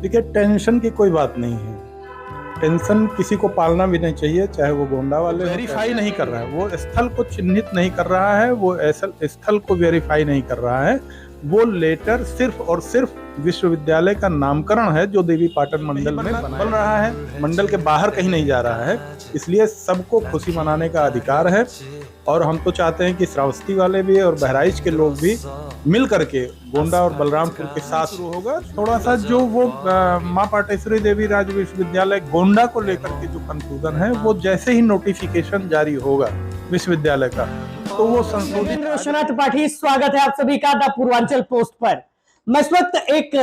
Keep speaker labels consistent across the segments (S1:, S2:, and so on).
S1: देखिए, टेंशन की कोई बात नहीं है। टेंशन किसी को पालना भी नहीं चाहिए, चाहे वो गोंडा वाले वेरीफाई नहीं कर रहा है, वो स्थल को चिन्हित नहीं कर रहा है, वो ऐसा स्थल को वेरीफाई नहीं कर रहा है। वो लेटर सिर्फ और सिर्फ विश्वविद्यालय का नामकरण है जो देवी पाटन मंडल में बन रहा है, मंडल के बाहर कहीं नहीं जा रहा है। इसलिए सबको खुशी मनाने का अधिकार है और हम तो चाहते हैं कि श्रावस्ती वाले भी और बहराइच के लोग भी मिल करके गोंडा और बलरामपुर के साथ शुरू होगा। थोड़ा सा जो वो माँ पाटेश्वरी देवी राज्य विश्वविद्यालय गोंडा को लेकर के जो कंफ्यूजन है, वो जैसे ही नोटिफिकेशन जारी होगा विश्वविद्यालय का तो वो संशोधित।
S2: रोशना त्रिपाठी, स्वागत है आप सभी का द पूर्वांचल पोस्ट पर। मैं इस वक्त एक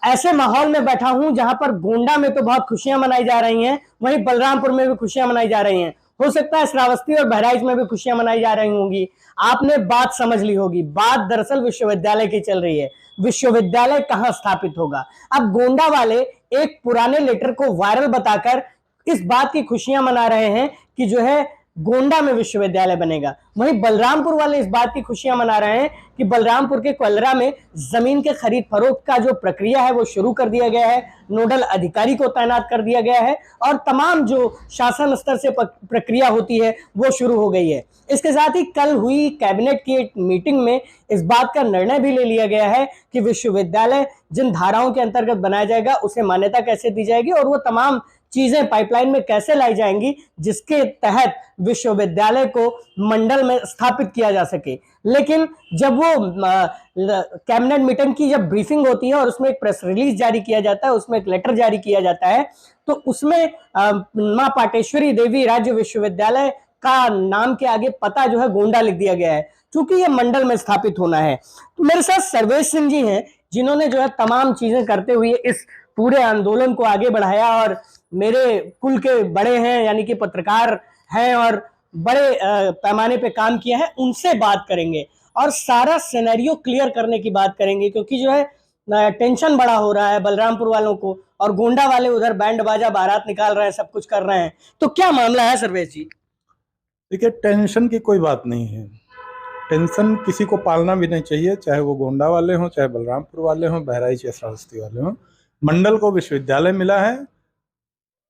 S2: ऐसे माहौल में बैठा हूं जहां पर गोंडा में तो बहुत खुशियां मनाई जा रही हैं, वहीं बलरामपुर में भी खुशियां मनाई जा रही हैं। हो सकता है श्रावस्ती और बहराइच में भी खुशियां मनाई जा रही होंगी। आपने बात समझ ली होगी। बात दरअसल विश्वविद्यालय की चल रही है। विश्वविद्यालय कहां स्थापित होगा? अब गोंडा वाले एक पुराने लेटर को वायरल बताकर इस बात की खुशियां मना रहे हैं कि जो है गोंडा में विश्वविद्यालय बनेगा। वहीं बलरामपुर वाले इस बात की खुशियां मना रहे हैं कि बलरामपुर के कोलरा में जमीन के खरीद फरोख्त का जो प्रक्रिया है वो शुरू कर दिया गया है, नोडल अधिकारी को तैनात कर दिया गया है और तमाम जो शासन स्तर से प्रक्रिया होती है वो शुरू हो गई है। इसके साथ ही कल हुई कैबिनेट की एक मीटिंग में इस बात का निर्णय भी ले लिया गया है कि विश्वविद्यालय जिन धाराओं के अंतर्गत बनाया जाएगा उसे मान्यता कैसे दी जाएगी और वो तमाम चीजें पाइपलाइन में कैसे लाई जाएंगी जिसके तहत विश्वविद्यालय को मंडल में स्थापित किया जा सके। लेकिन जब वो कैबिनेट मीटिंग की जब ब्रीफिंग होती है और उसमें एक प्रेस रिलीज जारी किया जाता है, उसमें एक लेटर जारी किया जाता है, तो उसमें मां पाटेश्वरी देवी राज्य विश्वविद्यालय का नाम के आगे पता जो है गोंडा लिख दिया गया है, क्योंकि ये मंडल में स्थापित होना है। तो मेरे साथ सर्वेश सिंह जी हैं जिन्होंने जो है तमाम चीजें करते हुए इस पूरे आंदोलन को आगे बढ़ाया और मेरे कुल के बड़े हैं, यानी कि पत्रकार हैं और बड़े पैमाने पे काम किया है। उनसे बात करेंगे और सारा सिनेरियो क्लियर करने की बात करेंगे, क्योंकि जो है टेंशन बड़ा हो रहा है बलरामपुर वालों को और गोंडा वाले उधर बैंड बाजा बारात निकाल रहे हैं, सब कुछ कर रहे हैं। तो क्या मामला है सर्वेश जी?
S1: देखिए, टेंशन की कोई बात नहीं है। टेंशन किसी को पालना भी नहीं चाहिए, चाहे वो गोंडा वाले हों, चाहे बलरामपुर वाले हों, बहराइच या श्रावस्ती वाले हों। मंडल को विश्वविद्यालय मिला है,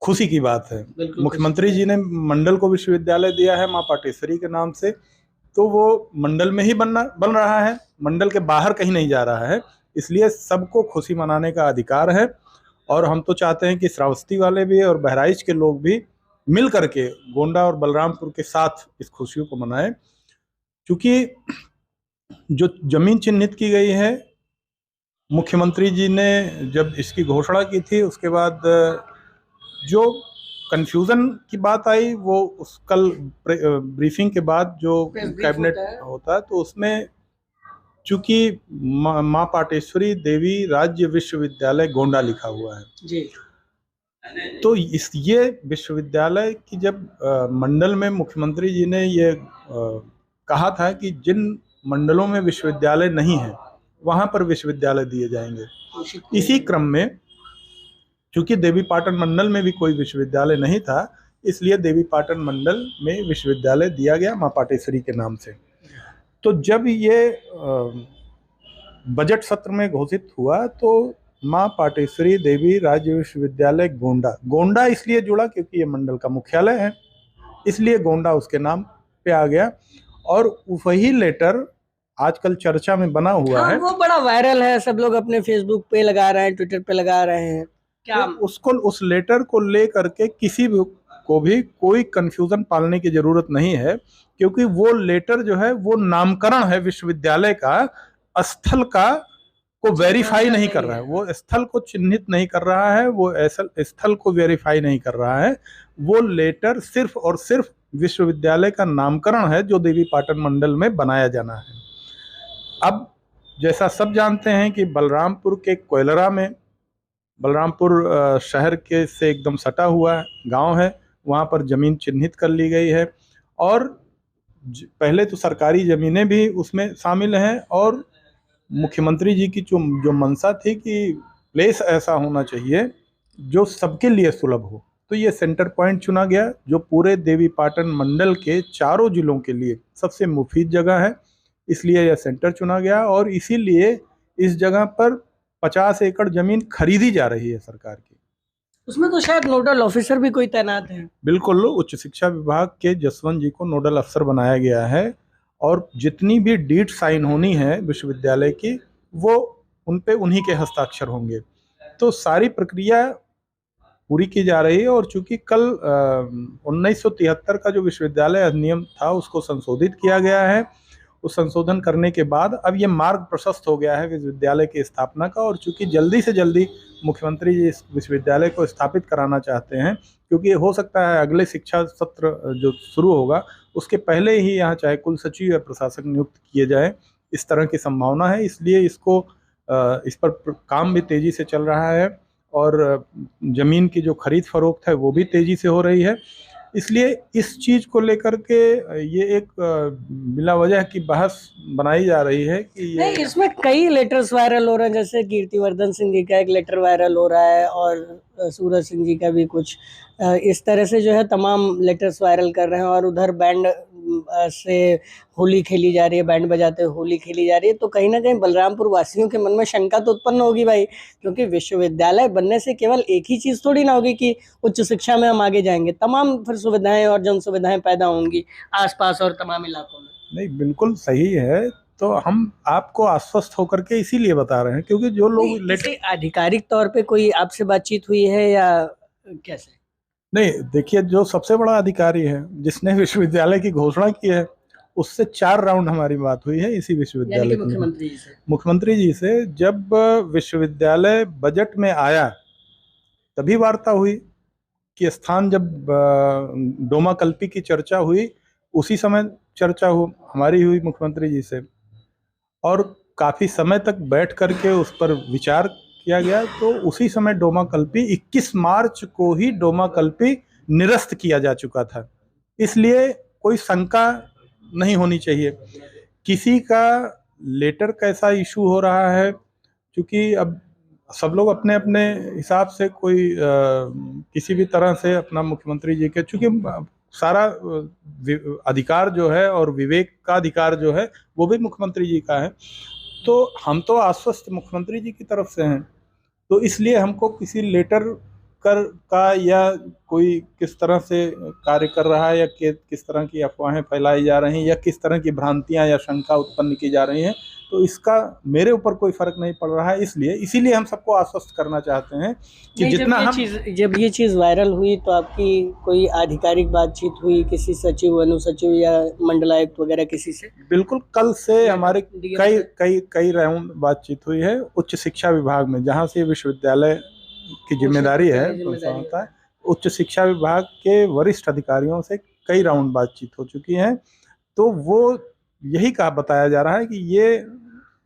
S1: खुशी की बात है। मुख्यमंत्री जी ने मंडल को विश्वविद्यालय दिया है मां पाटेश्वरी के नाम से, तो वो मंडल में ही बन रहा है, मंडल के बाहर कहीं नहीं जा रहा है। इसलिए सबको खुशी मनाने का अधिकार है और हम तो चाहते हैं कि श्रावस्ती वाले भी और बहराइच के लोग भी मिल करके गोंडा और बलरामपुर के साथ इस खुशियों को मनाएं, क्योंकि जो जमीन चिन्हित की गई है, मुख्यमंत्री जी ने जब इसकी घोषणा की थी उसके बाद जो कंफ्यूजन की बात आई वो उस कल ब्रीफिंग के बाद जो कैबिनेट होता है तो उसमें चूंकि माँ पाटेश्वरी देवी राज्य विश्वविद्यालय गोंडा लिखा हुआ है
S2: जी,
S1: तो ये विश्वविद्यालय की जब मंडल में मुख्यमंत्री जी ने ये कहा था कि जिन मंडलों में विश्वविद्यालय नहीं है वहां पर विश्वविद्यालय दिए जाएंगे। इसी क्रम में चूंकि देवी पाटन मंडल में भी कोई विश्वविद्यालय नहीं था, इसलिए देवी पाटन मंडल में विश्वविद्यालय दिया गया मां पाटेश्वरी के नाम से। तो जब ये बजट सत्र में घोषित हुआ तो मां पाटेश्वरी देवी राज्य विश्वविद्यालय गोंडा इसलिए जुड़ा क्योंकि ये मंडल का मुख्यालय है, इसलिए गोंडा उसके नाम पे आ गया। और वही लेटर आजकल चर्चा में बना हुआ है,
S2: वो बड़ा वायरल है, सब लोग अपने फेसबुक पे लगा रहे हैं, ट्विटर पे लगा रहे हैं। क्या
S1: उसको उस लेटर को ले करके किसी भी को भी कोई कंफ्यूजन पालने की जरूरत नहीं है, क्योंकि वो लेटर जो है वो नामकरण है विश्वविद्यालय का, स्थल का को वेरीफाई नहीं कर रहा है, वो स्थल को चिन्हित नहीं कर रहा है, वो ऐसा स्थल को वेरीफाई नहीं कर रहा है। वो लेटर सिर्फ और सिर्फ विश्वविद्यालय का नामकरण है जो देवी पाटन मंडल में बनाया जाना है। अब जैसा सब जानते हैं कि बलरामपुर के कोयलरा में, बलरामपुर शहर के से एकदम सटा हुआ गांव है, वहां पर जमीन चिन्हित कर ली गई है और पहले तो सरकारी जमीनें भी उसमें शामिल हैं और मुख्यमंत्री जी की जो मंशा थी कि प्लेस ऐसा होना चाहिए जो सबके लिए सुलभ हो, तो ये सेंटर पॉइंट चुना गया जो पूरे देवी पाटन मंडल के चारों जिलों के लिए सबसे मुफीद जगह है, इसलिए यह सेंटर चुना गया। और इसीलिए इस जगह पर 50 एकड़ जमीन खरीदी जा रही है सरकार की।
S2: उसमें तो शायद नोडल ऑफिसर भी कोई तैनात है।
S1: बिल्कुल, उच्च शिक्षा विभाग के जसवंत जी को नोडल अफसर बनाया गया है और जितनी भी डीड साइन होनी है विश्वविद्यालय की वो उन पे उन्हीं के हस्ताक्षर होंगे। तो सारी प्रक्रिया पूरी की जा रही है और चूंकि कल 1973 का जो विश्वविद्यालय अधिनियम था उसको संशोधित किया गया है, उस संशोधन करने के बाद अब ये मार्ग प्रशस्त हो गया है विश्वविद्यालय की स्थापना का। और चूंकि जल्दी से जल्दी मुख्यमंत्री जी इस विश्वविद्यालय को स्थापित कराना चाहते हैं, क्योंकि हो सकता है अगले शिक्षा सत्र जो शुरू होगा उसके पहले ही यहाँ चाहे कुल सचिव या प्रशासक नियुक्त किए जाए, इस तरह की संभावना है। इसलिए इसको इस पर काम भी तेजी से चल रहा है और जमीन की जो खरीद फरोख्त है वो भी तेजी से हो रही है। इसलिए इस चीज को लेकर के ये एक बिला वजह की बहस बनाई जा रही है कि ये
S2: नहीं, इसमें कई लेटर्स वायरल हो रहे हैं, जैसे कीर्तिवर्धन सिंह जी का एक लेटर वायरल हो रहा है और सूरज सिंह जी का भी कुछ इस तरह से जो है तमाम लेटर्स वायरल कर रहे हैं। और उधर बैंड से होली खेली जा रही है, बैंड बजाते हुए होली खेली जा रही है। तो कहीं ना कहीं बलरामपुर वासियों के मन में शंका तो उत्पन्न होगी भाई, क्योंकि विश्वविद्यालय बनने से केवल एक ही चीज थोड़ी ना होगी कि उच्च शिक्षा में हम आगे जाएंगे, तमाम फिर सुविधाएं और जन सुविधाएं पैदा होंगी आसपास और तमाम इलाकों में।
S1: नहीं, बिल्कुल सही है। तो हम आपको आश्वस्त होकर के इसीलिए बता रहे हैं क्योंकि जो लोग
S2: किसी आधिकारिक तौर पे कोई आपसे बातचीत हुई है या कैसे?
S1: नहीं, देखिए, जो सबसे बड़ा अधिकारी है जिसने विश्वविद्यालय की घोषणा की है उससे 4 राउंड हमारी बात हुई है इसी विश्वविद्यालय की। मुख्यमंत्री जी से जब विश्वविद्यालय बजट में आया तभी वार्ता हुई कि स्थान, जब डोमा कल्पी की चर्चा हुई उसी समय चर्चा हमारी हुई मुख्यमंत्री जी से और काफी समय तक बैठ करके उस पर विचार किया गया। तो उसी समय डोमा कल्पी 21 मार्च को ही डोमा कल्पी निरस्त किया जा चुका था। इसलिए कोई शंका नहीं होनी चाहिए किसी का लेटर कैसा इशू हो रहा है, क्योंकि अब सब लोग अपने अपने हिसाब से कोई किसी भी तरह से अपना मुख्यमंत्री जी के, चूंकि सारा अधिकार जो है और विवेक का अधिकार जो है वो भी मुख्यमंत्री जी का है। तो हम तो आश्वस्त मुख्यमंत्री जी की तरफ से हैं, तो इसलिए हमको किसी लेटर का या कोई किस तरह से कार्य कर रहा है या किस तरह की अफवाहें फैलाई जा रही हैं या किस तरह की भ्रांतियां या शंका उत्पन्न की जा रही हैं, तो इसका मेरे ऊपर कोई फर्क नहीं पड़ रहा है। इसीलिए हम सबको आश्वस्त करना चाहते हैं कि जितना
S2: जब ये चीज़ वायरल हुई तो आपकी कोई आधिकारिक बातचीत हुई किसी सचिव, अनुसचिव या मंडलायुक्त वगैरह किसी से?
S1: बिल्कुल, कल से हमारे कई राउंड बातचीत हुई है उच्च शिक्षा विभाग में, जहाँ से विश्वविद्यालय की जिम्मेदारी है। उच्च शिक्षा विभाग के वरिष्ठ अधिकारियों से कई राउंड बातचीत हो चुकी है। तो वो यही बताया जा रहा है कि ये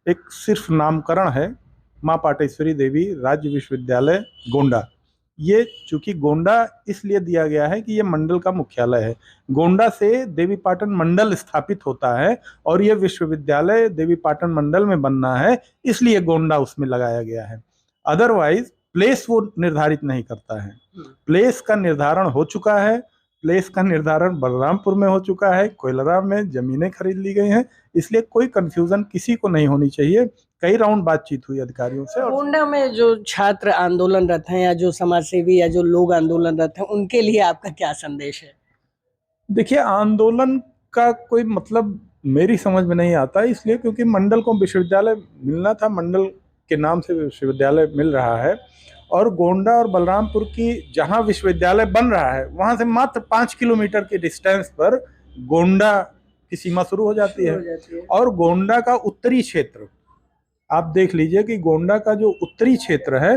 S1: एक सिर्फ नामकरण है, माँ पाटेश्वरी देवी राज्य विश्वविद्यालय गोंडा। ये चूंकि गोंडा इसलिए दिया गया है कि ये मंडल का मुख्यालय है, गोंडा से देवीपाटन मंडल स्थापित होता है और ये विश्वविद्यालय देवीपाटन मंडल में बनना है, इसलिए गोंडा उसमें लगाया गया है। अदरवाइज प्लेस वो निर्धारित नहीं करता है। प्लेस का निर्धारण हो चुका है, प्लेस का निर्धारण बलरामपुर में हो चुका है, कोयलराम में जमीनें खरीद ली गई हैं, इसलिए कोई कंफ्यूजन किसी को नहीं होनी चाहिए। कई राउंड बातचीत हुई अधिकारियों से। और
S2: गोंडा में जो छात्र आंदोलनरत हैं या जो समाजसेवी या जो लोग आंदोलनरत हैं उनके लिए आपका क्या संदेश है?
S1: देखिए, आंदोलन का कोई मतलब मेरी समझ में नहीं आता, इसलिए क्योंकि मंडल को विश्वविद्यालय मिलना था, मंडल के नाम से विश्वविद्यालय मिल रहा है और गोंडा और बलरामपुर की जहां विश्वविद्यालय बन रहा है वहां से मात्र 5 किलोमीटर के डिस्टेंस पर गोंडा की सीमा शुरू हो जाती है। और गोंडा का उत्तरी क्षेत्र आप देख लीजिए कि गोंडा का जो उत्तरी क्षेत्र है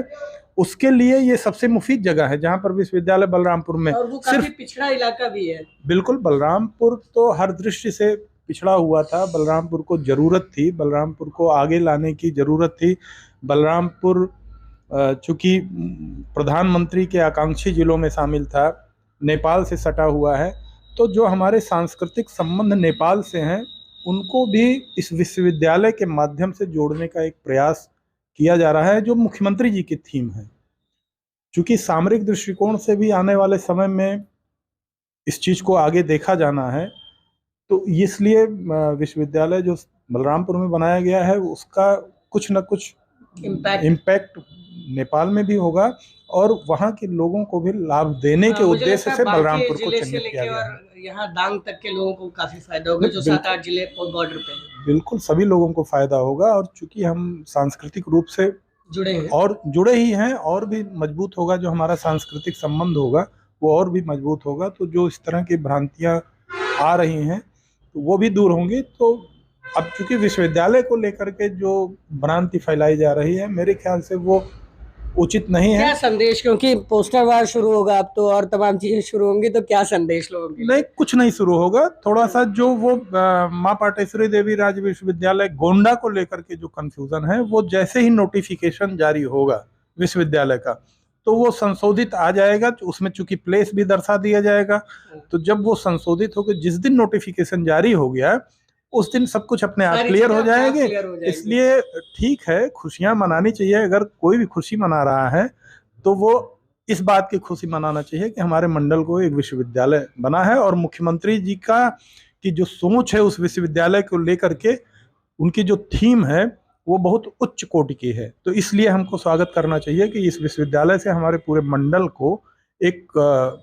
S1: उसके लिए ये सबसे मुफीद जगह है, जहां पर विश्वविद्यालय बलरामपुर में,
S2: और वो काफी पिछड़ा इलाका भी है।
S1: बिल्कुल, बलरामपुर तो हर दृष्टि से पिछड़ा हुआ था। बलरामपुर को जरूरत थी, बलरामपुर को आगे लाने की जरूरत थी। बलरामपुर चूंकि प्रधानमंत्री के आकांक्षी जिलों में शामिल था, नेपाल से सटा हुआ है, तो जो हमारे सांस्कृतिक संबंध नेपाल से हैं उनको भी इस विश्वविद्यालय के माध्यम से जोड़ने का एक प्रयास किया जा रहा है, जो मुख्यमंत्री जी की थीम है। चूंकि सामरिक दृष्टिकोण से भी आने वाले समय में इस चीज को आगे देखा जाना है, तो इसलिए विश्वविद्यालय जो बलरामपुर में बनाया गया है उसका कुछ न कुछ इम्पैक्ट नेपाल में भी होगा और वहाँ के लोगों को भी लाभ देने के
S2: मुझे
S1: उद्देश्य
S2: लगता है
S1: से
S2: बाकी
S1: बलरामपुर को
S2: जिले से
S1: चिन्हित किया
S2: लेके
S1: गया है।
S2: और यहाँ दांग तक के लोगों को काफी फायदा होगा, जो
S1: बिल्कुल।
S2: 7-8 जिले बॉर्डर पे हैं,
S1: बिल्कुल सभी लोगों को फायदा होगा और चूंकि हम सांस्कृतिक रूप से
S2: जुड़े हैं।
S1: और जुड़े ही हैं और भी मजबूत होगा, जो हमारा सांस्कृतिक संबंध होगा वो और भी मजबूत होगा। तो जो इस तरह की भ्रांतियां आ रही हैं तो वो भी दूर होंगी। तो अब चूंकि विश्वविद्यालय को लेकर के जो भ्रांति फैलाई जा रही है मेरे ख्याल से वो उचित नहीं है।
S2: क्या संदेश, क्योंकि पोस्टर वार शुरू होगा अब तो और तमाम चीजें शुरू होंगी, तो क्या संदेश लोगों के लिए?
S1: नहीं, कुछ नहीं शुरू होगा। थोड़ा सा जो वो माँ पाटेश्वरी देवी राज्य विश्वविद्यालय गोंडा को लेकर के जो कंफ्यूजन है, वो जैसे ही नोटिफिकेशन जारी होगा विश्वविद्यालय का तो वो संशोधित आ जाएगा। तो उसमें चूंकि प्लेस भी दर्शा दिया जाएगा, तो जब वो संशोधित होकर जिस दिन नोटिफिकेशन जारी हो गया उस दिन सब कुछ अपने आप क्लियर हो जाएंगे। इसलिए ठीक है, खुशियां मनानी चाहिए। अगर कोई भी खुशी मना रहा है तो वो इस बात की खुशी मनाना चाहिए कि हमारे मंडल को एक विश्वविद्यालय बना है और मुख्यमंत्री जी की जो सोच है उस विश्वविद्यालय को लेकर के, उनकी जो थीम है वो बहुत उच्च कोटि की है। तो इसलिए हमको स्वागत करना चाहिए कि इस विश्वविद्यालय से हमारे पूरे मंडल को एक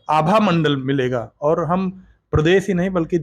S1: आभा मंडल मिलेगा और हम प्रदेश ही नहीं बल्कि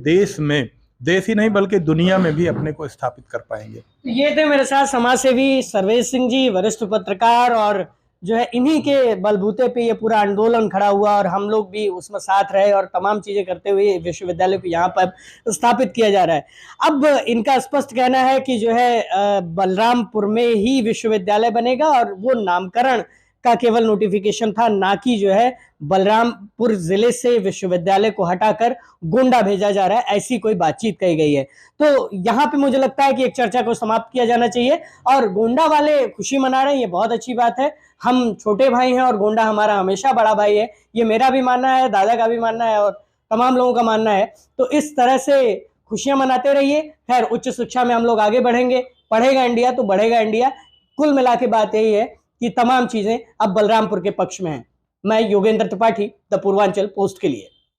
S1: देश ही नहीं बल्कि दुनिया में भी अपने को स्थापित कर पाएंगे।
S2: ये थे मेरे साथ समाज सेवी सर्वेश सिंह जी, वरिष्ठ पत्रकार, और जो है इन्हीं के बलबूते पे ये पूरा आंदोलन खड़ा हुआ और हम लोग भी उसमें साथ रहे और तमाम चीजें करते हुए विश्वविद्यालय को यहाँ पर स्थापित किया जा रहा है। अब इनका स्पष्ट कहना है कि जो है बलरामपुर में ही विश्वविद्यालय बनेगा और वो नामकरण का केवल नोटिफिकेशन था, ना कि जो है बलरामपुर जिले से विश्वविद्यालय को हटाकर गोंडा भेजा जा रहा है, ऐसी कोई बातचीत कही गई है। तो यहाँ पे मुझे लगता है कि एक चर्चा को समाप्त किया जाना चाहिए और गोंडा वाले खुशी मना रहे हैं, ये बहुत अच्छी बात है। हम छोटे भाई हैं और गोंडा हमारा हमेशा बड़ा भाई है, ये मेरा भी मानना है, दादा का भी मानना है और तमाम लोगों का मानना है। तो इस तरह से खुशियां मनाते रहिए। खैर, उच्च शिक्षा में हम लोग आगे बढ़ेंगे, पढ़ेगा इंडिया तो बढ़ेगा इंडिया। कुल मिला के बात यही है कि तमाम चीजें अब बलरामपुर के पक्ष में हैं। मैं योगेंद्र त्रिपाठी, द पूर्वांचल पोस्ट के लिए।